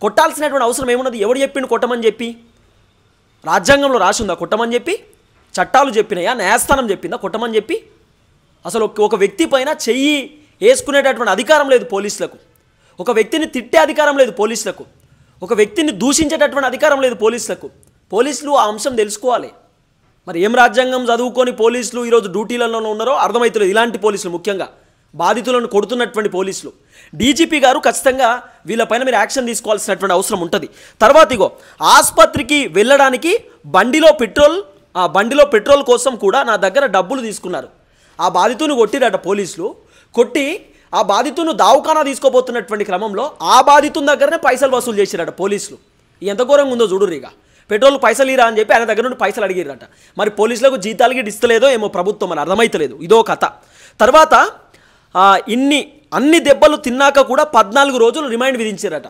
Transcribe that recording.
కొట్టాల్సినటువంటి అవసరం ఏమున్నది? ఎవడు చెప్పిండు కొట్టమని చెప్పి? రాజ్యాంగంలో రాసి ఉందా కొట్టమని చెప్పి? చట్టాలు చెప్పినాయా? న్యాయస్థానం చెప్పిందా కొట్టమని చెప్పి? అసలు ఒక వ్యక్తి పైన చెయ్యి వేసుకునేటటువంటి అధికారం లేదు పోలీసులకు. ఒక వ్యక్తిని తిట్టే అధికారం లేదు పోలీసులకు. ఒక వ్యక్తిని దూషించేటటువంటి అధికారం లేదు పోలీసులకు. పోలీసులు ఆ అంశం తెలుసుకోవాలి. మరి ఏం రాజ్యాంగం చదువుకొని పోలీసులు ఈరోజు డ్యూటీలలో ఉన్నారో అర్థమవుతలేదు. ఇలాంటి పోలీసులు ముఖ్యంగా బాధితులను కొడుతున్నటువంటి పోలీసులు. డీజీపీ గారు ఖచ్చితంగా వీళ్ళపైన మీరు యాక్షన్ తీసుకోవాల్సినటువంటి అవసరం ఉంటుంది. తర్వాత ఇగో ఆసుపత్రికి వెళ్ళడానికి బండిలో పెట్రోల్ కోసం కూడా నా దగ్గర డబ్బులు తీసుకున్నారు. ఆ బాధితుని కొట్టిరట పోలీసులు. కొట్టి ఆ బాధితును దావఖానా తీసుకోబోతున్నటువంటి క్రమంలో ఆ బాధితుని దగ్గరనే పైసలు వసూలు చేసిరట పోలీసులు. ఎంత ఘోరంగా ఉందో చూడుర్రు. ఇక పెట్రోల్ పైసలు ఇరా అని చెప్పి ఆయన దగ్గర నుండి పైసలు అడిగిరట. మరి పోలీసులకు జీతాలకి ఇస్తలేదో ఏమో ప్రభుత్వం అని అర్థమైతలేదు. ఇదో కథ. తర్వాత అన్ని దెబ్బలు తిన్నాక కూడా 14 రోజులు రిమైండ్ విధించారట.